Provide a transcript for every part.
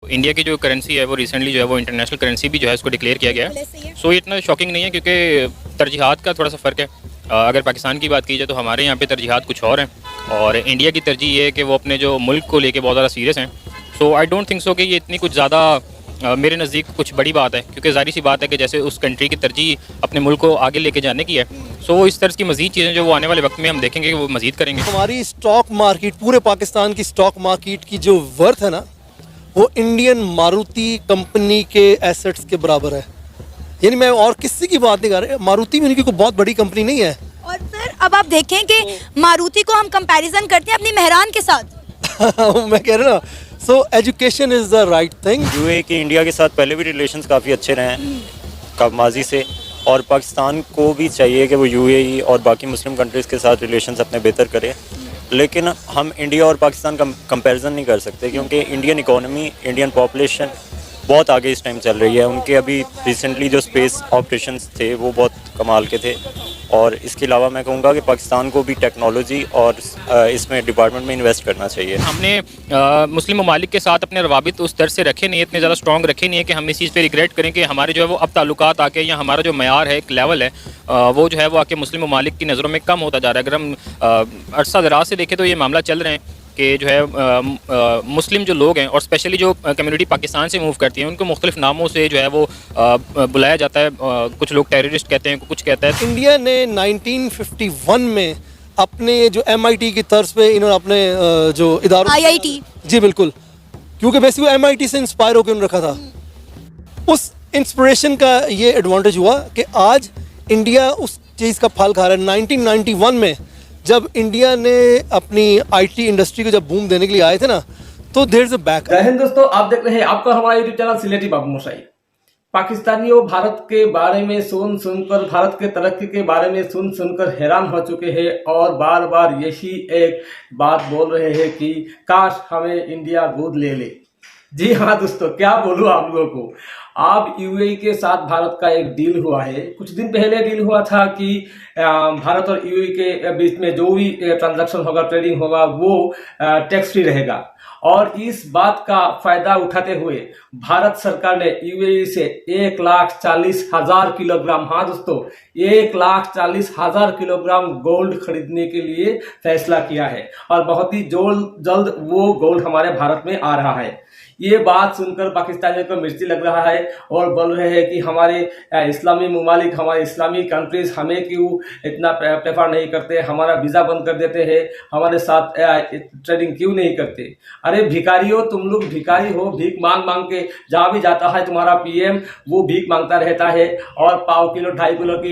India की जो currency है वो रिसेंटली जो है वो इंटरनेशनल करेंसी भी जो है इसको डिक्लेयर किया गया है। सो ये इतना शॉकिंग नहीं है क्योंकि तरजीहात का थोड़ा सा फ़र्क है। अगर पाकिस्तान की बात की जाए तो हमारे यहाँ पे तरजीहात कुछ और हैं और इंडिया की तरजीह ये है कि वो अपने जो मुल्क को लेके बहुत ज़्यादा सीरियस हैं। सो आई डोंट थिंक सो कि ये इतनी कुछ ज़्यादा मेरे नज़दीक कुछ बड़ी बात है, क्योंकि ज़ाहिर सी बात है कि जैसे उस कंट्री की तरजीह अपने मुल्क को आगे लेके जाने की है। सो इस तरह की मज़ीद चीज़ें जो वो आने वाले वक्त में हम देखेंगे कि वो मज़ीद करेंगे। हमारी स्टॉक मार्केट, पूरे पाकिस्तान की स्टॉक मार्केट की जो वर्थ है ना, वो इंडियन मारुति कंपनी के एसेट्स के बराबर है। यानी मैं और किसी की बात नहीं कर रहा, मारुति भी उनकी कोई बहुत बड़ी कंपनी नहीं है। और फिर अब आप देखें कि मारुति को हम कंपैरिजन करते हैं अपनी मेहरान के साथ। मैं कह रहा ना, so education is the right thing. UAE के इंडिया के साथ पहले भी रिलेशंस काफ़ी अच्छे रहे हैं माजी से, और पाकिस्तान को भी चाहिए कि वो यूएई और बाकी मुस्लिम कंट्रीज़ के साथ रिलेशंस अपने बेहतर करे। लेकिन हम इंडिया और पाकिस्तान का कंपैरिजन नहीं कर सकते, क्योंकि इंडियन इकोनॉमी, इंडियन पॉपुलेशन बहुत आगे इस टाइम चल रही है। उनके अभी रिसेंटली जो स्पेस ऑपरेशंस थे वो बहुत कमाल के थे। और इसके अलावा मैं कहूँगा कि पाकिस्तान को भी टेक्नोलॉजी और इसमें डिपार्टमेंट में इन्वेस्ट करना चाहिए। हमने मुस्लिम ममालिक के साथ अपने रवाबित उस तरह से रखे नहीं, इतने ज़्यादा स्ट्रॉन्ग रखे नहीं है कि हम इस चीज़ पे रिग्रेट करें कि हमारे जो है वो अब ताल्लुकात आके या हमारा जो मयार है, एक लेवल है, वो जो है वो आके मुस्लिम ममालिक की नज़रों में कम होता जा रहा है। अगर हम अरसा दराज से देखें तो ये मामला चल रहे हैं कि जो है मुस्लिम जो लोग हैं और स्पेशली जो कम्युनिटी पाकिस्तान से मूव करती है उनको मुख्तलिफ नामों से जो है वो बुलाया जाता है। कुछ लोग टेररिस्ट कहते हैं, कुछ कहता है। इंडिया ने 1951 में अपने जो MIT की तर्ज पे इन्होंने अपने जो इदारों, IIT, जी बिल्कुल, क्योंकि बेसिकली MIT से इंस्पायर होकर उन्होंने रखा था। उस इंस्पिरेशन का ये एडवांटेज हुआ कि आज इंडिया उस चीज़ का फल खा रहा है। 1991 में जब इंडिया ने अपनी IT इंडस्ट्री को जब बूम देने के लिए आए थे ना, तो देयर इज अ बैक। जय हिंद दोस्तों, आप देख रहे हैं आपका हमारा यूट्यूब चैनल सिलेटी बाबू मोशाई। पाकिस्तानियों भारत के बारे में सुनकर, भारत के तरक्की के बारे में सुनकर हैरान हो चुके हैं और बार बार यही एक बात बोल रहे हैं कि काश हमें इंडिया गोद ले ले। जी हाँ दोस्तों, क्या बोलूं आप लोगों को। अब यूएई के साथ भारत का एक डील हुआ है। कुछ दिन पहले डील हुआ था कि भारत और यूएई के बीच में जो भी ट्रांजैक्शन होगा, ट्रेडिंग होगा, वो टैक्स फ्री रहेगा। और इस बात का फायदा उठाते हुए भारत सरकार ने यूएई से 1,40,000 किलोग्राम, हाँ दोस्तों, 1,40,000 किलोग्राम गोल्ड खरीदने के लिए फैसला किया है। और बहुत ही जल्द वो गोल्ड हमारे भारत में आ रहा है। ये बात सुनकर पाकिस्तानियों को मिर्ची लग रहा है और बोल रहे हैं कि हमारे इस्लामी ममालिक, हमारे इस्लामी कंट्रीज हमें क्यों इतना प्रेफर नहीं करते, हमारा वीज़ा बंद कर देते हैं, हमारे साथ ट्रेडिंग क्यों नहीं करते। अरे भिखारियों, तुम लोग भिखारी हो, भीख मांग मांग के जहाँ भी जाता है तुम्हारा PM वो भीख मांगता रहता है और 1.5 किलो 2.5 किलो की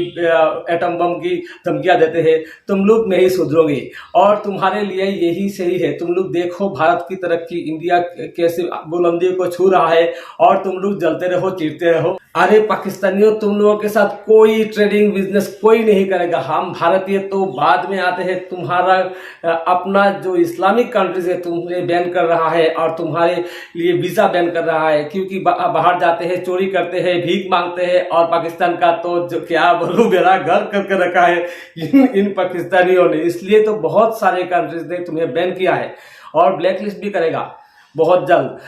एटम बम की धमकियाँ देते हैं। तुम लोग नहीं सुधरोगे और तुम्हारे लिए यही सही है। तुम लोग देखो भारत की तरक्की, इंडिया कैसे बुलंदी को छू रहा है और तुम लोग जलते रहो, चीरते रहो। अरे पाकिस्तानियों, तुम लोगों के साथ कोई ट्रेडिंग बिजनेस कोई नहीं करेगा। हम भारतीय तो बाद में आते हैं। तुम्हारा अपना जो इस्लामिक कंट्रीज है तुम्हें बैन कर रहा है और तुम्हारे लिए वीजा बैन कर रहा है, क्योंकि बाहर जाते हैं, चोरी करते हैं, भीख मांगते हैं। और पाकिस्तान का तो जो क्या बोलूं, मेरा घर करके रखा है इन पाकिस्तानियों ने। इसलिए तो बहुत सारे कंट्रीज ने तुम्हें बैन किया है और ब्लैकलिस्ट भी करेगा बहुत जल्द।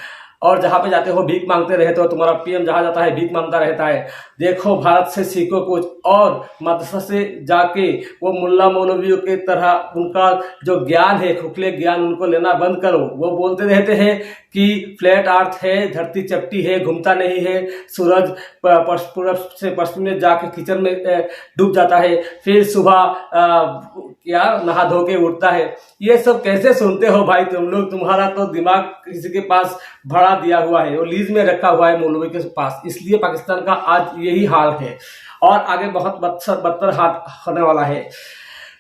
और जहाँ पे जाते हो भीख मांगते रहते हो, तुम्हारा PM जहाँ जाता है भीख मांगता रहता है। देखो, भारत से सीखो कुछ और मदरसा से जाके वो मुल्ला मौलवियों के तरह उनका जो ज्ञान है, खोखले ज्ञान, उनको लेना बंद करो। वो बोलते रहते हैं कि फ्लैट अर्थ है, धरती चपटी है, घूमता नहीं है, सूरज पूरब से पश्चिम में जाके किचन में डूब जाता है, फिर सुबह क्या नहा धो के उठता है। ये सब कैसे सुनते हो भाई तुम लोग? तुम्हारा तो दिमाग किसी के पास भरा दिया हुआ है, वो लीज में रखा हुआ है मौलवी के पास। इसलिए पाकिस्तान का आज यही हाल है और आगे बहुत बदतर हाल होने वाला है।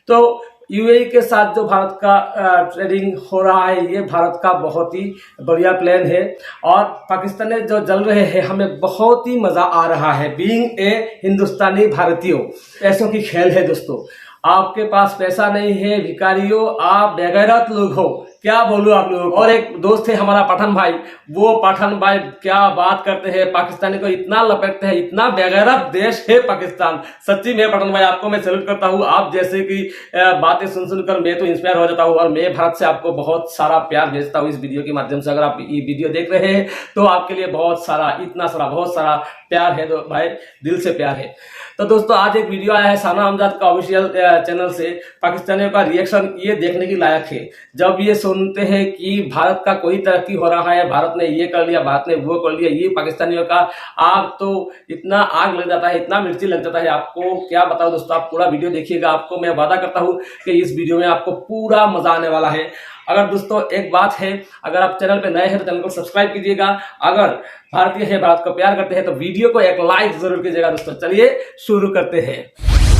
तो यूएई के साथ जो भारत का ट्रेडिंग हो रहा है, ये भारत का बहुत ही बढ़िया प्लान है और पाकिस्तान में जो जल रहे हैं हमें बहुत ही मजा आ रहा है। बीइंग ए हिंदुस्तानी भारतीयों, पैसों की खेल है दोस्तों। आपके पास पैसा नहीं है भिखारियों, आप बेगैरत लोग हो, क्या बोलूं आप लोगों को। और एक दोस्त है हमारा पठान भाई, वो पठान भाई क्या बात करते हैं, पाकिस्तानी को इतना लपेटते हैं, इतना बेगैरत देश है पाकिस्तान। सच्ची में पठान भाई आपको मैं सैल्यूट करता हूँ। आप जैसे कि बातें सुन सुनकर मैं तो इंस्पायर हो जाता हूँ, और मैं भारत से आपको बहुत सारा प्यार भेजता हूँ इस वीडियो के माध्यम से। अगर आप ये वीडियो देख रहे हैं तो आपके लिए बहुत सारा, इतना सारा, बहुत सारा प्यार है, तो भाई दिल से प्यार है। तो दोस्तों आज एक वीडियो आया है साना अमजद का ऑफिशियल चैनल से, पाकिस्तानियों का रिएक्शन ये देखने की लायक है। जब ये सुनते हैं कि भारत का कोई तरक्की हो रहा है, भारत ने ये कर लिया, भारत ने वो कर लिया, ये पाकिस्तानियों का, आप तो इतना आग लग जाता है, इतना मिर्ची लग जाता है। आपको क्या बताओ दोस्तों, आप पूरा वीडियो देखिएगा, आपको मैं वादा करता हूँ कि इस वीडियो में आपको पूरा मजा आने वाला है। अगर दोस्तों एक बात है, अगर आप चैनल पे नए हैं तो चैनल को सब्सक्राइब कीजिएगा। अगर भारतीय है, भारत को प्यार करते हैं तो वीडियो को एक लाइक जरूर कीजिएगा। दोस्तों चलिए शुरू करते हैं।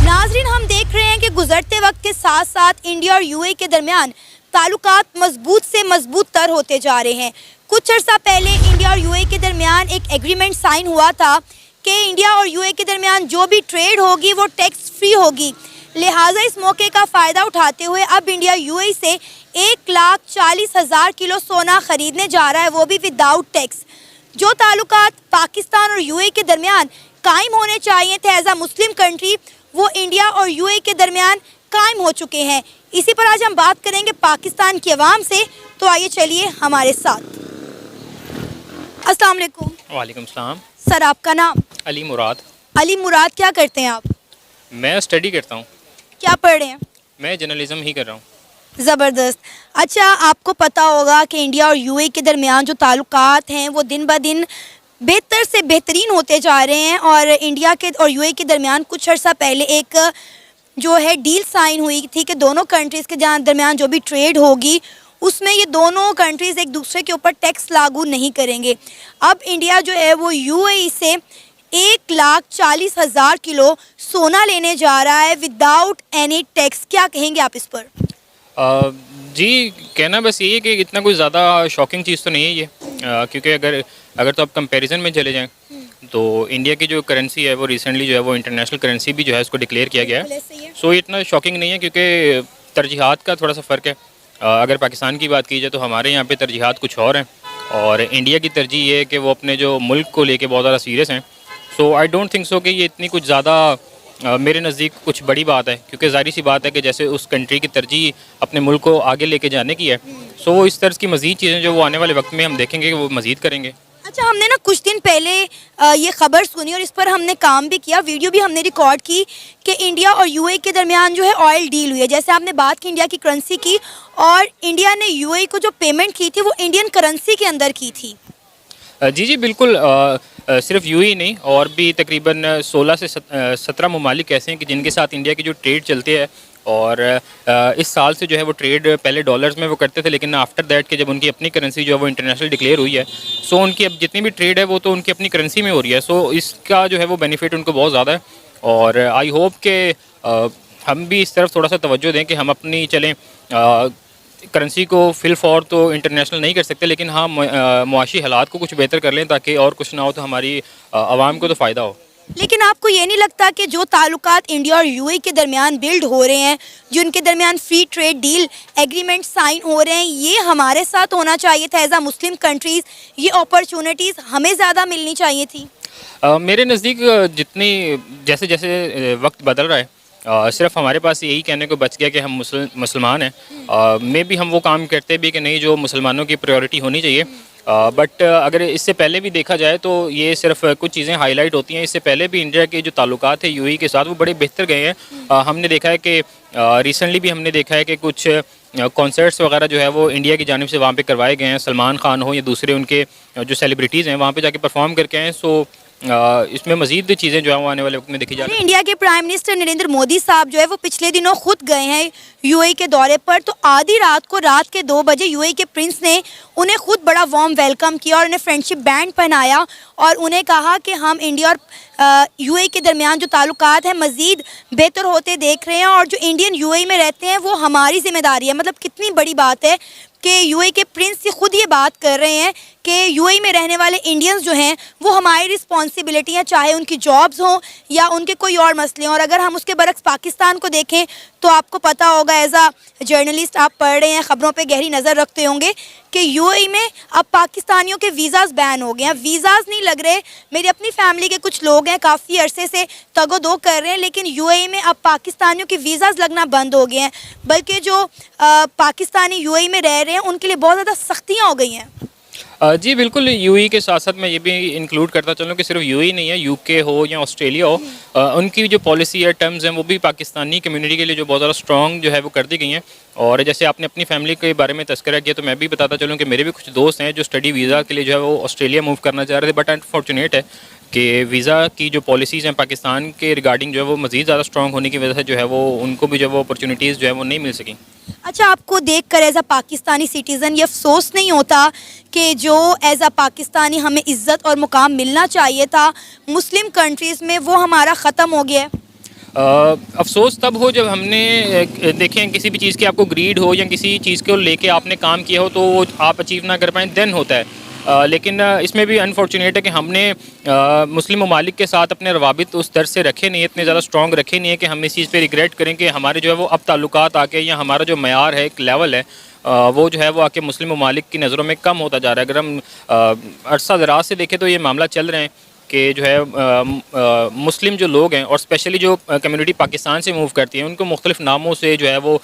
नाजरीन, हम देख रहे हैं कि गुजरते वक्त के साथ साथ इंडिया और यूएई के दरमियान ताल्लुकात मजबूत से मजबूत तर होते जा रहे हैं। कुछ अर्सा पहले इंडिया और यूएई के दरमियान एक एग्रीमेंट साइन हुआ था कि इंडिया और यूएई के दरमियान जो भी ट्रेड होगी वो टैक्स फ्री होगी। लिहाजा इस मौके का फ़ायदा उठाते हुए अब इंडिया यूएई से 1,40,000 किलो सोना खरीदने जा रहा है, वो भी विदाउट टैक्स। जो ताल्लुकात पाकिस्तान और यूएई के दरमियान कायम होने चाहिए थे एज अ मुस्लिम कंट्री, वो इंडिया और यूएई के दरमियान कायम हो चुके हैं। इसी पर आज हम बात करेंगे पाकिस्तान की आवाम से, तो आइए चलिए हमारे साथ। अस्सलाम वालेकुम। वालेकुम सलाम। सर आपका नाम? अली मुराद। अली मुराद, क्या करते हैं आप? मैं स्टडी करता हूँ। क्या पढ़ रहे हैं? मैं जर्नलिज्म ही कर रहा हूँ। ज़बरदस्त। अच्छा, आपको पता होगा कि इंडिया और यूएई के दरमियान जो ताल्लुकात हैं वो दिन ब दिन बेहतर से बेहतरीन होते जा रहे हैं, और इंडिया के और यूएई के दरमियान कुछ अर्सा पहले एक जो है डील साइन हुई थी कि दोनों कंट्रीज़ के दरमियान जो भी ट्रेड होगी उसमें ये दोनों कंट्रीज़ एक दूसरे के ऊपर टैक्स लागू नहीं करेंगे। अब इंडिया जो है वो यूएई से 1,40,000 किलो सोना लेने जा रहा है विदाउट एनी टैक्स। क्या कहेंगे आप इस पर? जी, कहना बस यही है कि इतना कोई ज़्यादा शॉकिंग चीज़ तो नहीं है ये, क्योंकि अगर तो आप कंपैरिजन में चले जाएं तो इंडिया की जो करेंसी है वो रिसेंटली जो है वो इंटरनेशनल करेंसी भी जो है उसको डिक्लेयर किया गया है। सो इतना शॉकिंग नहीं है, क्योंकि तरजीहात का थोड़ा सा फ़र्क है। अगर पाकिस्तान की बात की जाए तो हमारे यहाँ पे तरजीहात कुछ और हैं, और इंडिया की तरजीह ये है कि वो अपने जो मुल्क को लेके बहुत ज़्यादा सीरियस हैं। सो आई डोंट थिंक सो कि ये इतनी कुछ ज़्यादा मेरे नज़दीक कुछ बड़ी बात है, क्योंकि ज़ाहिर सी बात है कि जैसे उस कंट्री की तरजीह अपने मुल्क को आगे लेके जाने की है, सो वो इस तरह की मज़ीद चीज़ें जो वो आने वाले वक्त में हम देखेंगे कि वो मज़ीद करेंगे। अच्छा, हमने ना कुछ दिन पहले ये खबर सुनी और इस पर हमने काम भी किया, वीडियो भी हमने रिकॉर्ड की कि इंडिया और यूएई के दरमियान जो है ऑयल डील हुई है। जैसे आपने बात की इंडिया की करेंसी की, और इंडिया ने यूएई को जो पेमेंट की थी वो इंडियन करेंसी के अंदर की थी। जी बिल्कुल। सिर्फ यूएई नहीं, और भी तकरीबन 16 से 17 ममालिक ऐसे हैं कि जिनके साथ इंडिया की जो ट्रेड चलते हैं, और इस साल से जो है वो ट्रेड पहले डॉलर्स में वो करते थे, लेकिन आफ्टर दैट के जब उनकी अपनी करेंसी जो है वो इंटरनेशनल डिक्लेयर हुई है, सो उनकी अब जितनी भी ट्रेड है वो तो उनकी अपनी करेंसी में हो रही है। सो इसका जो है वो बेनिफिट उनको बहुत ज़्यादा है, और आई होप के हम भी इस तरफ थोड़ा सा तवज्जो दें कि हम अपनी चलें करेंसी को फिल फॉर तो इंटरनेशनल नहीं कर सकते, लेकिन हाँ मुआशी हालात को कुछ बेहतर कर लें, ताकि और कुछ ना हो तो हमारी आवाम को तो फ़ायदा हो। लेकिन आपको ये नहीं लगता कि जो ताल्लुकात इंडिया और यूएई के दरमियान बिल्ड हो रहे हैं, जो उनके दरमियान free trade deal agreement sign हो रहे हैं, ये हमारे साथ होना चाहिए था एज आ मुस्लिम कंट्रीज़? ये अपॉर्चुनिटीज़ हमें ज़्यादा मिलनी चाहिए थी। मेरे नज़दीक जितनी जैसे जैसे वक्त बदल रहा है, सिर्फ हमारे पास यही कहने को बच गया कि हम मुसलमान हैं। मे भी हम वो काम करते भी कि नहीं जो मुसलमानों की प्रायोरिटी होनी चाहिए, बट अगर इससे पहले भी देखा जाए तो ये सिर्फ कुछ चीज़ें हाईलाइट होती हैं। इससे पहले भी इंडिया के जो ताल्लुकात है यूएई के साथ वो बड़े बेहतर गए हैं। हमने देखा है कि रिसेंटली भी हमने देखा है कि कुछ कॉन्सर्ट्स वगैरह जो है वो इंडिया की जानिब से वहाँ पे करवाए गए हैं। सलमान खान हो या दूसरे उनके जो सेलिब्रिटीज़ हैं वहाँ पे जाके परफॉर्म करके आए हैं। सो इसमें मज़ीद चीज़ें जो है वो आने वाले वक्त में देखी जा रही है। इंडिया के प्राइम मिनिस्टर नरेंद्र मोदी साहब जो है वो पिछले दिनों खुद गए हैं यूएई के दौरे पर, तो आधी रात को रात के 2 बजे यूएई के प्रिंस ने उन्हें खुद बड़ा वार्म वेलकम किया और उन्हें फ्रेंडशिप बैंड पहनाया और उन्हें कहा कि हम इंडिया और यूएई के दरमियान जो ताल्लुकात हैं मज़ीद बेहतर होते देख रहे हैं, और जो इंडियन यूएई में रहते हैं वो हमारी जिम्मेदारी है। मतलब कितनी बड़ी बात है कि यूएई के प्रिंस खुद ये बात कर रहे हैं कि यूएई में रहने वाले इंडियंस जो हैं वो हमारी रिस्पॉन्सिबिलिटी हैं, चाहे उनकी जॉब्स हों या उनके कोई और मसले हों। और अगर हम उसके बरक्स पाकिस्तान को देखें तो आपको पता होगा, एज आ जर्नलिस्ट आप पढ़ रहे हैं, ख़बरों पे गहरी नज़र रखते होंगे कि यूएई में अब पाकिस्तानियों के वीज़ाज़ बैन हो गए हैं। वीज़ाज़ नहीं लग रहे। मेरी अपनी फैमिली के कुछ लोग हैं, काफ़ी अरसे से तगो-दो कर रहे हैं, लेकिन यूएई में अब पाकिस्तानियों के वीज़ाज़ लगना बंद हो गए हैं। बल्कि जो पाकिस्तानी यूएई में रह रहे हैं उनके लिए बहुत ज़्यादा सख्तियाँ हो गई हैं। जी बिल्कुल, यूएई के साथ साथ मैं ये भी इंक्लूड करता चलूँ कि सिर्फ यूएई नहीं है, यूके हो या ऑस्ट्रेलिया हो, उनकी जो पॉलिसी है, टर्म्स हैं, वो भी पाकिस्तानी कम्युनिटी के लिए जो बहुत ज़्यादा स्ट्रॉन्ग जो है वो कर दी गई हैं। और जैसे आपने अपनी फैमिली के बारे में तस्करा किया, तो मैं भी बताता चलूँ कि मेरे भी कुछ दोस्त हैं जो स्टडी वीज़ा के लिए जो है वो ऑस्ट्रेलिया मूव करना चाह रहे थे, बट अनफॉर्चुनेट है कि वीज़ा की जो पॉलिसीज़ हैं पाकिस्तान के रिगार्डिंग जो है वो मज़ीद ज़्यादा स्ट्रॉन्ग होने की वजह से जो है वो उनको भी जो है वो अपॉर्चुनिटीज़ जो है वो नहीं मिल सकी। अच्छा, आपको देखकर एज अ पाकिस्तानी सिटीज़न ये अफसोस नहीं होता कि जो एज अ पाकिस्तानी हमें इज़्ज़त और मुकाम मिलना चाहिए था मुस्लिम कंट्रीज़ में, वो हमारा ख़त्म हो गया है? अफसोस तब हो जब हमने देखें किसी भी चीज़ की आपको ग्रीड हो या किसी चीज़ को लेके आपने काम किया हो तो वो आप अचीव ना कर पाएँ, देन होता है। लेकिन इसमें भी अनफॉर्चुनेट है कि हमने मुस्लिम ममालिक के साथ अपने रवाबित उस दर से रखे नहीं, इतने ज़्यादा स्ट्रॉन्ग रखे नहीं है कि हम इस चीज़ पे रिग्रेट करें कि हमारे जो है वो अब ताल्लुकात आके या हमारा जो मयार है, एक लेवल है, वो जो है वो आके मुस्लिम ममालिक की नज़रों में कम होता जा रहा है। अगर हम अरसा दराज से देखें तो ये मामला चल रहे हैं कि जो है मुस्लिम जो लोग हैं और स्पेशली जो कम्युनिटी पाकिस्तान से मूव करती है उनको मुख्तलिफ नामों से जो है वो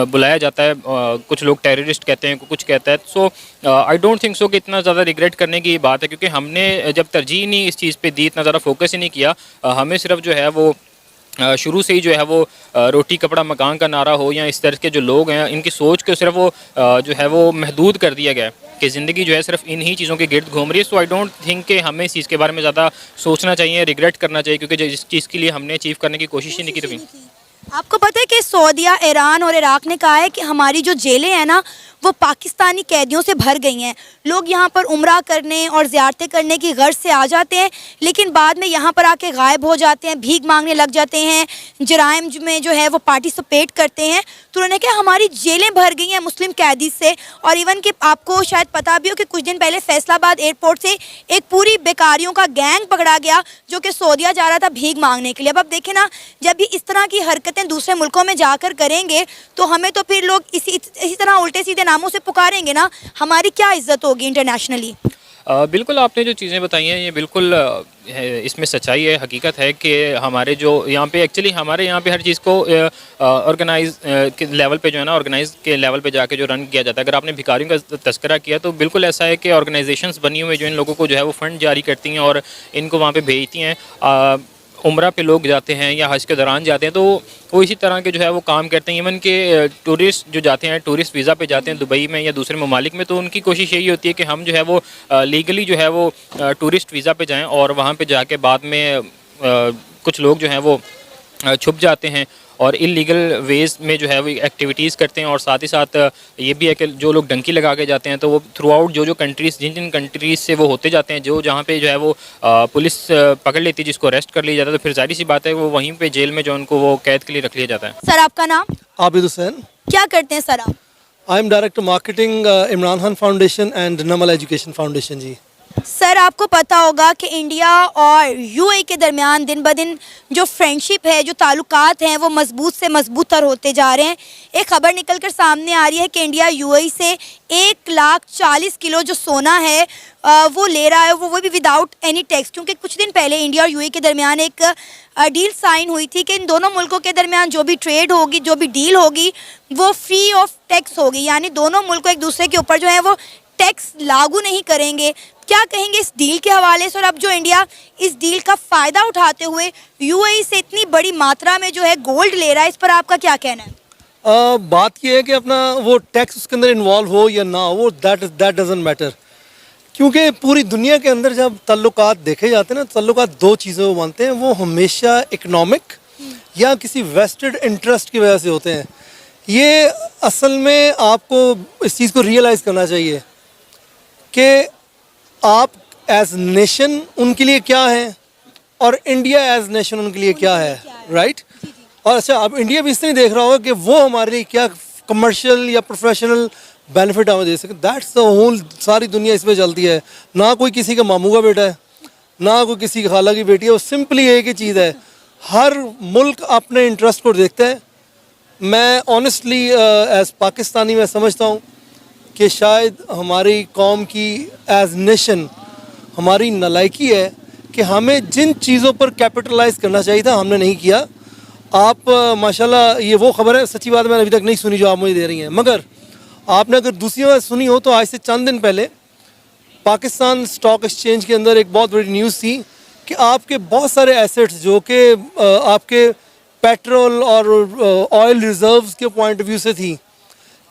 बुलाया जाता है। कुछ लोग टेररिस्ट कहते हैं, कुछ कहता है। सो आई डोंट थिंक सो कि इतना ज़्यादा रिग्रेट करने की बात है, क्योंकि हमने जब तरजीह नहीं इस चीज़ पे दी, इतना ज़्यादा फोकस ही नहीं किया। हमें सिर्फ जो है वो शुरू से ही जो है वो रोटी कपड़ा मकान का नारा हो या इस तरह के जो लोग हैं इनकी सोच को सिर्फ वो जो है वो महदूद कर दिया गया है कि ज़िंदगी जो है सिर्फ इन्हीं चीज़ों के गिर्द घूम रही है। सो आई डोंट थिंक कि हमें इस चीज़ के बारे में ज़्यादा सोचना चाहिए, रिग्रेट करना चाहिए, क्योंकि जिस चीज़ के लिए हमने अचीव करने की कोशिश ही नहीं की। आपको पता है कि सऊदीया, ईरान और इराक ने कहा है कि हमारी जो जेलें हैं ना वो पाकिस्तानी कैदियों से भर गई हैं। लोग यहाँ पर उम्रा करने और ज़ियारतें करने की गर्ज से आ जाते हैं, लेकिन बाद में यहाँ पर आके गायब हो जाते हैं, भीख मांगने लग जाते हैं, जराइम में जो है वो पार्टिसिपेट करते हैं। तो उन्होंने कहा हमारी जेलें भर गई हैं मुस्लिम कैदी से। और इवन कि आपको शायद पता भी हो कि कुछ दिन पहले फैसलाबाद एयरपोर्ट से एक पूरी बेकारियों का गैंग पकड़ा गया जो कि सऊदीया जा रहा था भीख मांगने के लिए। अब आप देखें ना, जब भी इस तरह की हरकतें दूसरे मुल्कों में जाकर करेंगे तो हमें तो फिर लोग इसी तरह उल्टे सीधे नामों से पुकारेंगे ना, हमारी क्या इज्जत होगी इंटरनेशनली। बिल्कुल, आपने जो चीज़ें बताई हैं ये बिल्कुल इसमें सच्चाई है, हकीकत है कि हमारे जो यहाँ पे एक्चुअली हमारे यहाँ पे हर चीज़ को ऑर्गेनाइज के लेवल पे जो है ना, ऑर्गेनाइज के लेवल पे जाके जो रन किया जाता है। अगर आपने भिखारियों का तस्करा किया तो बिल्कुल ऐसा है कि ऑर्गेनाइजेशंस बनी हुई जो इन लोगों को जो है वो फ़ंड जारी करती हैं और इनको वहाँ पे भेजती हैं। उम्रा पे लोग जाते हैं या हज के दौरान जाते हैं तो वो इसी तरह के जो है वो काम करते हैं। इवन के टूरिस्ट जो जाते हैं, टूरिस्ट वीज़ा पे जाते हैं दुबई में या दूसरे ममालिक में, तो उनकी कोशिश यही होती है कि हम जो है वो लीगली जो है वो टूरिस्ट वीज़ा पे जाएं और वहाँ पे जाके बाद में कुछ लोग जो हैं वो छुप जाते हैं और इलीगल वेज में जो है वो एक्टिविटीज़ करते हैं। और साथ ही साथ ये भी है कि जो लोग डंकी लगा के जाते हैं तो वो थ्रू आउट जो कंट्रीज़ जिन कंट्रीज़ से वो होते जाते हैं, जो जहाँ पे जो है वो पुलिस पकड़ लेती है, जिसको अरेस्ट कर लिया जाता है, तो फिर जाहिर सी बात है वो वहीं पे जेल में जो उनको वो कैद के लिए रख लिया जाता है। सर आपका नाम? आबिद हुसैन। क्या करते हैं सर आप? I am director marketing Imran Khan foundation and Namal education foundation ji. Sir आपको पता होगा कि इंडिया और यूएई के दरमियान दिन ब दिन जो फ्रेंडशिप है, जो ताल्लुकात हैं, वो मजबूत से मजबूत तर होते जा रहे हैं। एक ख़बर निकल कर सामने आ रही है कि इंडिया यूएई से 1,40,000 किलो जो सोना है वो ले रहा है, वो भी विदाउट एनी टैक्स। क्योंकि कुछ दिन पहले इंडिया और यूएई के दरमियान एक डील साइन हुई थी कि इन दोनों मुल्कों के दरमियान जो भी ट्रेड होगी, जो भी डील होगी, वो फ्री ऑफ टैक्स होगी। यानी दोनों मुल्क एक दूसरे के ऊपर जो है वो टैक्स लागू नहीं करेंगे। क्या कहेंगे इस डील के हवाले से? और अब जो इंडिया इस डील का फ़ायदा उठाते हुए यूएई से इतनी बड़ी मात्रा में जो है गोल्ड ले रहा है, इस पर आपका क्या कहना है? बात यह है कि अपना वो टैक्स उसके अंदर इन्वॉल्व हो या ना हो, दैट डजंट मैटर। क्योंकि पूरी दुनिया के अंदर जब तल्लुकात देखे जाते हैं ना, तल्लुकात दो चीज़ों को मानते हैं, वो हमेशा इकनॉमिक या किसी वेस्टेड इंटरेस्ट की वजह से होते हैं। ये असल में आपको इस चीज़ को रियलाइज़ करना चाहिए कि आप एज नेशन उनके लिए क्या हैं और इंडिया एज नेशन उनके लिए क्या है, राइट? और अच्छा, अब इंडिया भी इसलिए देख रहा होगा कि वो हमारे लिए क्या कमर्शियल या प्रोफेशनल बेनिफिट हमें दे सके। दैट्स द होल, सारी दुनिया इसमें चलती है। ना कोई किसी का मामू का बेटा है, ना कोई किसी की खाला की बेटी है, वो सिंपली एक ही चीज़ है, हर मुल्क अपने इंटरेस्ट को देखता है। मैं ऑनेस्टली एज पाकिस्तानी मैं समझता हूँ कि शायद हमारी कौम की एज नेशन हमारी नालायकी है कि हमें जिन चीज़ों पर कैपिटलाइज करना चाहिए था हमने नहीं किया। आप माशाल्लाह, ये वो खबर है, सच्ची बात मैंने अभी तक नहीं सुनी जो आप मुझे दे रही हैं, मगर आपने अगर दूसरी बार सुनी हो तो आज से चंद दिन पहले पाकिस्तान स्टॉक एक्सचेंज के अंदर एक बहुत बड़ी न्यूज़ थी कि आपके बहुत सारे एसेट्स जो कि आपके पेट्रोल और ऑयल रिजर्व्स के पॉइंट ऑफ व्यू से थी,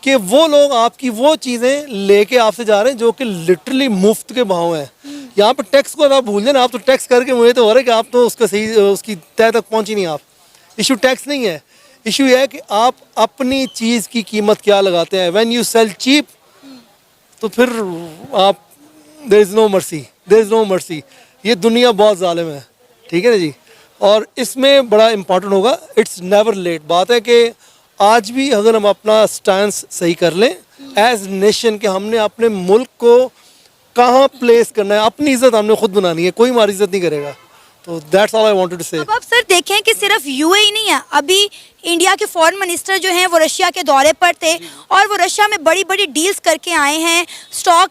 कि वो लोग आपकी वो चीज़ें लेके आपसे जा रहे हैं जो कि लिटरली मुफ्त के भाव हैं। यहाँ पर टैक्स को आप भूल जाए ना, आप तो टैक्स करके मुझे तो हो रहा है कि आप तो उसका सही उसकी तय तक पहुँची नहीं। आप इशू टैक्स नहीं है, इशू ये है कि आप अपनी चीज़ की कीमत क्या लगाते हैं। व्हेन यू सेल चीप तो फिर आप there is no mercy, there is no mercy. ये दुनिया बहुत जालिम है, ठीक है ना जी। और इसमें बड़ा इम्पॉर्टेंट होगा, इट्स नेवर लेट। बात है कि आज भी अगर हम अपना स्टैंस सही कर लें एज नेशन कि हमने अपने मुल्क को कहाँ प्लेस करना है, अपनी इज़्ज़त हमने खुद बनानी है, कोई हमारी इज़्ज़त नहीं करेगा। तो that's all I wanted to say. अब आप सर देखें कि सिर्फ यूएई नहीं है, अभी इंडिया के फॉरेन मिनिस्टर जो हैं वो रशिया के दौरे पर थे और वो रशिया में बड़ी बड़ी डील्स करके आए हैं। स्टॉक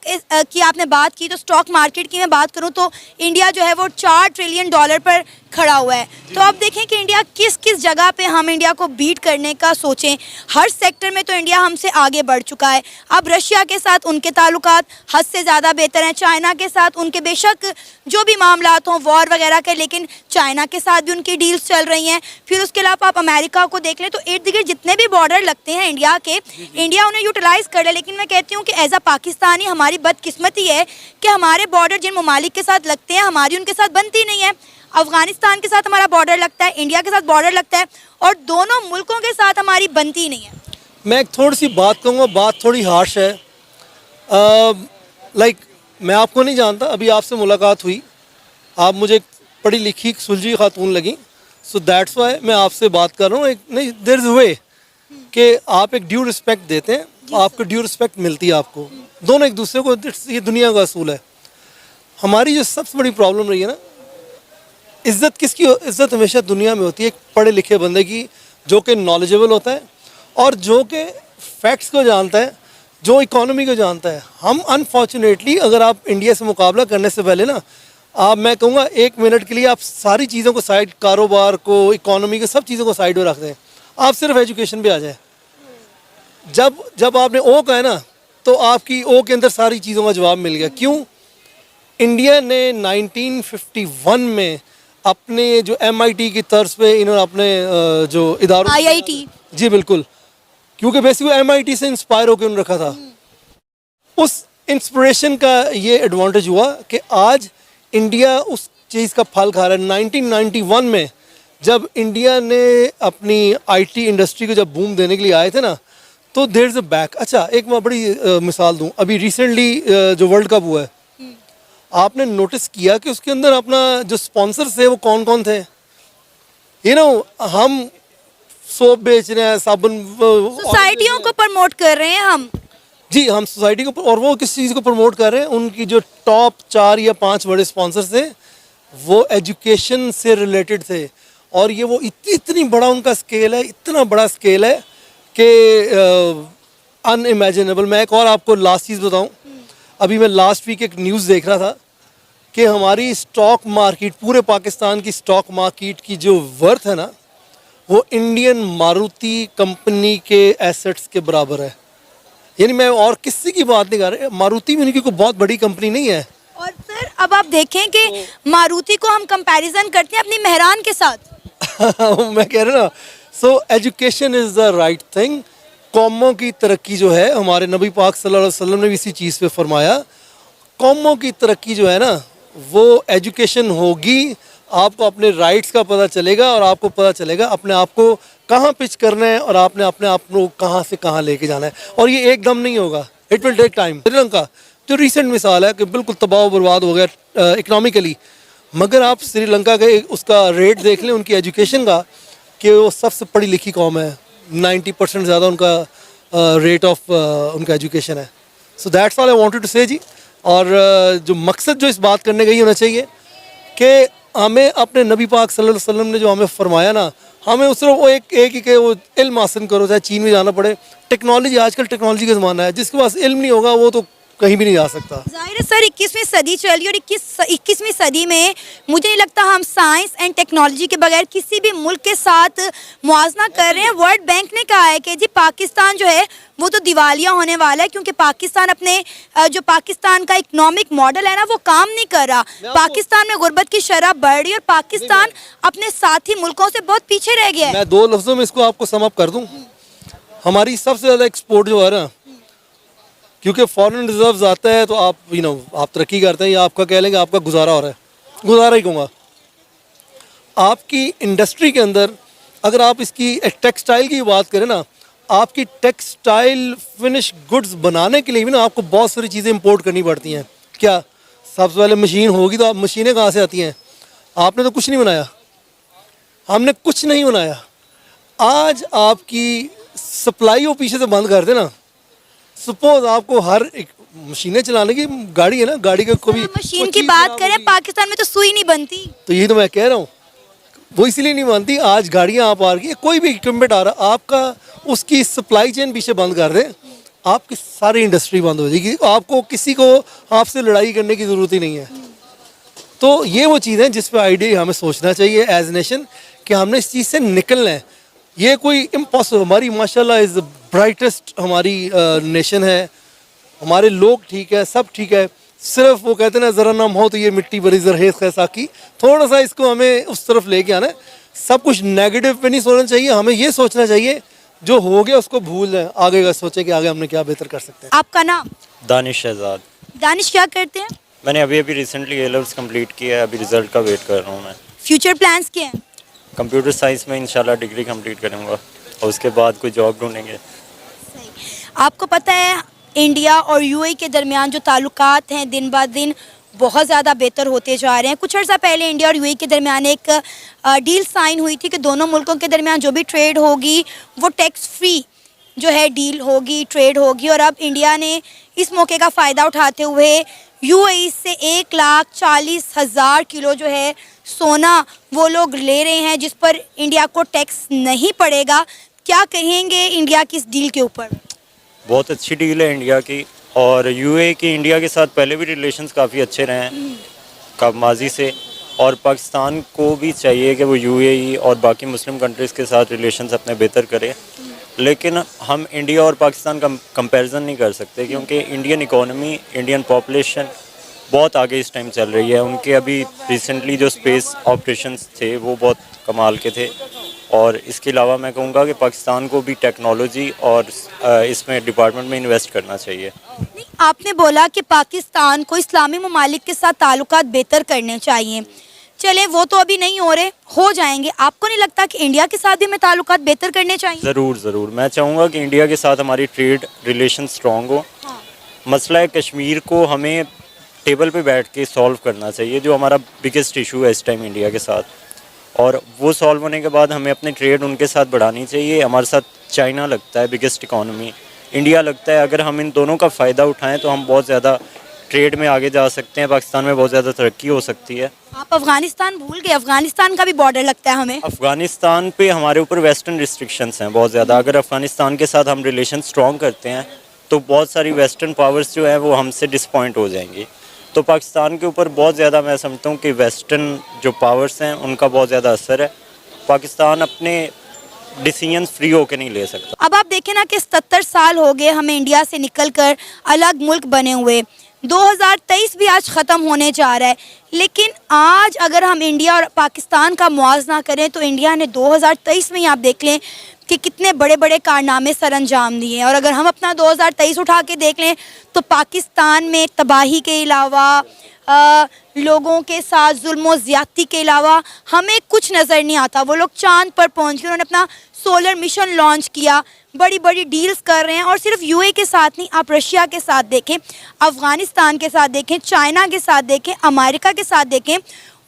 की आपने बात की तो स्टॉक मार्केट की मैं बात करूं तो इंडिया जो है वो $4 ट्रिलियन पर खड़ा हुआ है। तो अब देखें कि इंडिया किस किस जगह पे हम इंडिया को बीट करने का सोचें। हर सेक्टर में तो इंडिया हमसे आगे बढ़ चुका है। अब रशिया के साथ उनके ताल्लुकात हद से ज़्यादा बेहतर हैं, चाइना के साथ उनके बेशक जो भी मामलात हों वॉर वगैरह के, लेकिन चाइना के साथ भी उनकी डील्स चल रही हैं। फिर उसके अलावा आप अमेरिका को देख लें तो इर्द गिर्द जितने भी बॉर्डर लगते हैं इंडिया के, इंडिया उन्हें यूटिलाइज कर ले। लेकिन मैं कहती हूँ कि एज अ पाकिस्तानी हमारी बदकिस्मती है कि हमारे बॉर्डर जिन ममालिक के साथ लगते हैं हमारी उनके साथ बनती नहीं है। अफगानिस्तान के साथ हमारा बॉर्डर लगता है, इंडिया के साथ बॉर्डर लगता है और दोनों मुल्कों के साथ हमारी बनती नहीं है। मैं एक थोड़ी सी बात कहूँगा, बात थोड़ी हार्श है। लाइक मैं आपको नहीं जानता, अभी आपसे मुलाकात हुई, आप मुझे एक पढ़ी लिखी सुलझी खातून लगी, सो दैट्स वाई मैं आपसे बात कर रहा हूँ। एक नहीं, देयर इज़ अ वे कि आप एक ड्यू रिस्पेक्ट देते हैं, आपको ड्यू रिस्पेक्ट मिलती है आपको, दोनों एक दूसरे को, ये दुनिया का असूल है। हमारी जो सबसे बड़ी प्रॉब्लम रही है ना, इज़्ज़त किसकी, इज़्ज़त हमेशा दुनिया में होती है एक पढ़े लिखे बंदे की जो कि नॉलेजेबल होता है और जो कि फैक्ट्स को जानता है, जो इकोनॉमी को जानता है। हम अनफॉर्चुनेटली अगर आप इंडिया से मुकाबला करने से पहले ना, आप मैं कहूँगा 1 मिनट के लिए आप सारी चीज़ों को साइड, कारोबार को, इकोनॉमी को, सब चीज़ों को साइड में रख दें, आप सिर्फ एजुकेशन पे आ जाए। जब आपने ओ कहा है ना तो आपकी ओ के अंदर सारी चीज़ों का जवाब मिल गया। क्यों? इंडिया ने 1951 में अपने जो MIT की तर्ज पे इन्होंने अपने जो इदारों, IIT, जी बिल्कुल, क्योंकि बेसिकली MIT से इंस्पायर होकर उन्होंने रखा था। उस इंस्पिरेशन का ये एडवांटेज हुआ कि आज इंडिया उस चीज़ का फल खा रहा है। 1991 में जब इंडिया ने अपनी IT इंडस्ट्री को जब बूम देने के लिए आए थे ना, तो देयर इज़ अ बैक। अच्छा, एक मैं बड़ी मिसाल दूँ, अभी रिसेंटली जो वर्ल्ड कप हुआ है, आपने नोटिस किया कि उसके अंदर अपना जो स्पॉन्सर्स थे वो कौन कौन थे? हम सोप बेच रहे हैं, साबुन, सोसाइटियों को प्रमोट कर रहे हैं हम। जी, हम सोसाइटी को, और वो किस चीज़ को प्रमोट कर रहे हैं? उनकी जो टॉप 4 या 5 बड़े स्पॉन्सर्स थे वो एजुकेशन से रिलेटेड थे। और ये वो इतनी बड़ा उनका स्केल है, इतना बड़ा स्केल है कि अनइमेजिनेबल। मैं एक और आपको लास्ट चीज़ बताऊं, अभी मैं लास्ट वीक एक न्यूज़ देख रहा था कि हमारी स्टॉक मार्केट, पूरे पाकिस्तान की स्टॉक मार्केट की जो वर्थ है ना, वो इंडियन मारुति कंपनी के एसेट्स के बराबर है। यानी मैं और किसी की बात नहीं कर रहा, मारुति भी उनकी कोई बहुत बड़ी कंपनी नहीं है। और सर अब आप देखें कि मारुति को हम कंपैरिजन करते हैं अपनी मेहरान के साथ। मैं कह रहा ना, so education is the right thing. कौमों की तरक्की जो है, हमारे नबी पाक सल्लल्लाहु अलैहि वसल्लम ने भी इसी चीज़ पे फरमाया, कौमों की तरक्की जो है ना वो एजुकेशन होगी, आपको अपने राइट्स का पता चलेगा और आपको पता चलेगा अपने आप को कहाँ पिच करना है और आपने अपने आप को कहाँ से कहाँ लेके जाना है। और ये एकदम नहीं होगा, it will take time. Sri Lanka जो रिसेंट मिसाल है कि बिल्कुल तबाह बर्बाद हो गया इकनॉमिकली, मगर आप श्रीलंका का उसका रेट देख लें उनकी एजुकेशन का, कि वो सबसे पढ़ी लिखी कौम है, 90% ज़्यादा उनका रेट ऑफ उनका एजुकेशन है. So that's all I wanted to say जी. और जो मकसद जो इस बात करने का ही होना चाहिए कि हमें अपने नबी पाक सल्लल्लाहु अलैहि वसल्लम ने जो हमें फरमाया ना, हमें उस तरफ वो एक ही के वो इल्म हासिल करो, चाहे चीन में जाना पड़े. टेक्नोलॉजी, आजकल टेक्नोलॉजी का ज़माना है, जिसके पास इल्म नहीं होगा वो तो कहीं भी नहीं जा सकता. जाहिर है सर, 21वीं सदी चल रही है और 21वीं सदी में मुझे नहीं लगता हम साइंस एंड टेक्नोलॉजी के बगैर किसी भी मुल्क के साथ मुआवजा कर रहे हैं. वर्ल्ड बैंक ने कहा है कि जी पाकिस्तान जो है वो तो दिवालिया होने वाला है, क्योंकि पाकिस्तान अपने जो पाकिस्तान का इकोनॉमिक मॉडल है ना वो काम नहीं कर रहा. पाकिस्तान में गुर्बत की शरह बढ़ रही है और पाकिस्तान अपने साथी मुल्कों से बहुत पीछे रह गया है. मैं 2 लफ्ज़ों में इसको आपको सम अप कर दूँ. हमारी सबसे ज़्यादा एक्सपोर्ट जो है ना, क्योंकि फॉरेन रिजर्व्स आता है तो आप आप तरक्की करते हैं, या आपका कह लेंगे आपका गुजारा हो रहा है. गुजारा ही कहूँगा. आपकी इंडस्ट्री के अंदर अगर आप इसकी टेक्सटाइल की बात करें ना, आपकी टेक्सटाइल फिनिश गुड्स बनाने के लिए भी ना आपको बहुत सारी चीज़ें इंपोर्ट करनी पड़ती हैं. क्या सबसे पहले मशीन होगी तो आप मशीनें कहाँ से आती हैं? आपने तो कुछ नहीं बनाया, हमने कुछ नहीं बनाया. आज आपकी सप्लाई वो पीछे से बंद कर देना. सपोज आपको हर एक मशीनें चलाने की गाड़ी है ना, गाड़ी का कोई मशीन की बात करें, पाकिस्तान में तो सुई नहीं बनती. तो यही तो मैं कह रहा हूँ, वो इसलिए नहीं बनती. आज गाड़ियाँ आप आ रही है, कोई भी इक्विपमेंट आ रहा, आपका उसकी सप्लाई चेन पीछे बंद कर दे, आपकी सारी इंडस्ट्री बंद हो जाएगी. आपको किसी को आपसे लड़ाई करने की ज़रूरत ही नहीं है. तो ये वो चीज़ है जिस पर आइडिया हमें सोचना चाहिए एज नेशन कि हमने इस चीज़ से निकलना है. ये कोई इम्पॉसिबल, हमारी माशाल्लाह इज़ द ब्राइटेस्ट हमारी नेशन है, हमारे लोग ठीक है, सब ठीक है. सिर्फ वो कहते हैं ना, ज़रा नाम हो तो ये मिट्टी बड़ी जरहेज खैसा की. थोड़ा सा इसको हमें उस तरफ लेके आना है. सब कुछ नेगेटिव पे नहीं सोचना चाहिए. हमें ये सोचना चाहिए जो हो गया उसको भूल जाए, आगे का सोचें कि आगे हमने क्या बेहतर कर सकते हैं. आपका नाम? दानिश शहजाद. दानिश, क्या करते हैं? मैंने अभी रिसेंटली A-levels कंप्लीट किया है, अभी रिजल्ट का वेट कर रहा हूँ मैं. फ्यूचर प्लान्स क्या हैं? कंप्यूटर साइंस में इंशाल्लाह डिग्री कंप्लीट करूँगा और उसके बाद कोई जॉब ढूंढेंगे. आपको पता है इंडिया और यूएई के दरमियान जो ताल्लुकात हैं दिन ब दिन बहुत ज़्यादा बेहतर होते जा रहे हैं. कुछ अर्सा पहले इंडिया और यूएई के दरमियान एक डील साइन हुई थी कि दोनों मुल्कों के दरमियान जो भी ट्रेड होगी वो टैक्स फ्री जो है डील होगी, ट्रेड होगी. और अब इंडिया ने इस मौके का फ़ायदा उठाते हुए यूएई से 1,40,000 किलो जो है सोना वो लोग ले रहे हैं, जिस पर इंडिया को टैक्स नहीं पड़ेगा. क्या कहेंगे इंडिया की इस डील के ऊपर? बहुत अच्छी डील है इंडिया की, और यूएई की इंडिया के साथ पहले भी रिलेशंस काफ़ी अच्छे रहे हैं माजी से, और पाकिस्तान को भी चाहिए कि वो यूएई और बाकी मुस्लिम कंट्रीज़ के साथ रिलेशंस अपने बेहतर करे. लेकिन हम इंडिया और पाकिस्तान का कंपैरिजन नहीं कर सकते, क्योंकि इंडियन इकोनॉमी, इंडियन पॉपुलेशन बहुत आगे इस टाइम चल रही है. उनके अभी रिसेंटली जो स्पेस ऑपरेशंस थे वो बहुत कमाल के थे. और इसके अलावा मैं कहूँगा कि पाकिस्तान को भी टेक्नोलॉजी और इसमें डिपार्टमेंट में इन्वेस्ट करना चाहिए. आपने बोला कि पाकिस्तान को इस्लामी ममालिक के साथ ताल्लुकात बेहतर करने चाहिए. चले वो तो अभी नहीं हो रहे, हो जाएंगे. आपको नहीं लगता कि इंडिया के साथ भी हमें ताल्लुकात बेहतर करने चाहिए? ज़रूर. मैं चाहूँगा कि इंडिया के साथ हमारी ट्रेड रिलेशन स्ट्रॉन्ग हो. मसला कश्मीर को हमें टेबल पे बैठ के सॉल्व करना चाहिए, जो हमारा बिगेस्ट इशू है इस टाइम इंडिया के साथ. और वो सॉल्व होने के बाद हमें अपनी ट्रेड उनके साथ बढ़ानी चाहिए. हमारे साथ चाइना लगता है बिगेस्ट इकॉनमी, इंडिया लगता है. अगर हम इन दोनों का फ़ायदा उठाएं तो हम बहुत ज़्यादा ट्रेड में आगे जा सकते हैं. पाकिस्तान में बहुत ज़्यादा तरक्की हो सकती है. आप अफ़गानिस्तान भूल गए, अफ़गानिस्तान का भी बॉर्डर लगता है हमें. अफ़गानिस्तान पे हमारे ऊपर वेस्टर्न रिस्ट्रिक्शंस हैं बहुत ज़्यादा. अगर अफ़गानिस्तान के साथ हम रिलेशन स्ट्रॉन्ग करते हैं तो बहुत सारी वेस्टर्न पावर्स जो हैं वो हमसे डिसपॉइंट हो जाएंगी. तो पाकिस्तान के ऊपर बहुत ज़्यादा मैं समझता हूँ कि वेस्टर्न जो पावर्स हैं उनका बहुत ज़्यादा असर है. पाकिस्तान अपने डिसीजन फ्री होकर नहीं ले सकता. अब आप देखें ना कि 77 साल हो गए हमें इंडिया से निकलकर अलग मुल्क बने हुए. 2023 भी आज ख़त्म होने जा रहा है, लेकिन आज अगर हम इंडिया और पाकिस्तान का मुआवजा करें तो इंडिया ने 2023 में ही आप देख लें कि कितने बड़े बड़े कारनामे सर अंजाम दिए हैं. और अगर हम अपना 2023 उठा के देख लें तो पाकिस्तान में तबाही के अलावा, लोगों के साथ जुल्म ज़्यादती के अलावा हमें कुछ नज़र नहीं आता. वो लोग चांद पर पहुँच गए, उन्होंने अपना सोलर मिशन लॉन्च किया, बड़ी बड़ी डील्स कर रहे हैं. और सिर्फ यूएई के साथ नहीं, आप रशिया के साथ देखें, अफ़गानिस्तान के साथ देखें, चाइना के साथ देखें, अमेरिका के साथ देखें,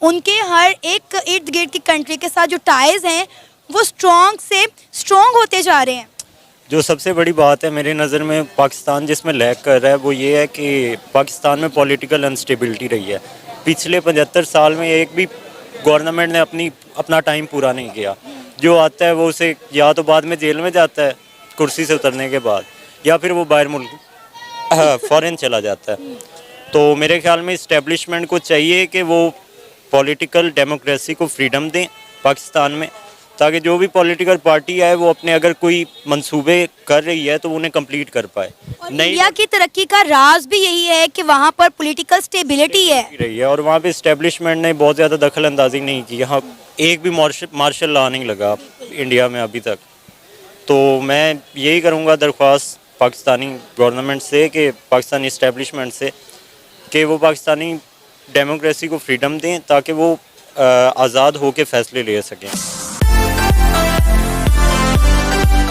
उनके हर एक इर्द गिर्द की कंट्री के साथ जो टाइज़ हैं वो स्ट्रॉन्ग से स्ट्रॉन्ग होते जा रहे हैं. जो सबसे बड़ी बात है मेरी नज़र में पाकिस्तान जिसमें लैग कर रहा है वो ये है कि पाकिस्तान में पॉलिटिकल अनस्टेबिलिटी रही है। पिछले 75 साल में एक भी गवर्नमेंट ने अपना टाइम पूरा नहीं किया। जो आता है वो उसे या तो बाद में जेल में जाता है कुर्सी से उतरने के बाद, या फिर वो बाहर मुल्क फॉरेन चला जाता है। तो मेरे ख्याल में इस्टेब्लिशमेंट को चाहिए कि वो पॉलिटिकल डेमोक्रेसी को फ्रीडम दें पाकिस्तान में, ताकि जो भी पॉलिटिकल पार्टी है वो अपने अगर कोई मंसूबे कर रही है तो उन्हें कंप्लीट कर पाए। और इंडिया की तरक्की का राज भी यही है कि वहाँ पर पॉलिटिकल स्टेबिलिटी है रही है और वहाँ पे इस्टेब्लिशमेंट ने बहुत ज़्यादा दखल अंदाजी नहीं की। यहाँ एक भी मार्शल लॉ नहीं लगा इंडिया में अभी तक। तो मैं यही करूँगा दरख्वास्त पाकिस्तानी गवर्नमेंट से कि पाकिस्तानी इस्टेब्लिशमेंट से कि वो पाकिस्तानी डेमोक्रेसी को फ्रीडम दें ताकि वो आज़ाद होकर फैसले ले सकें।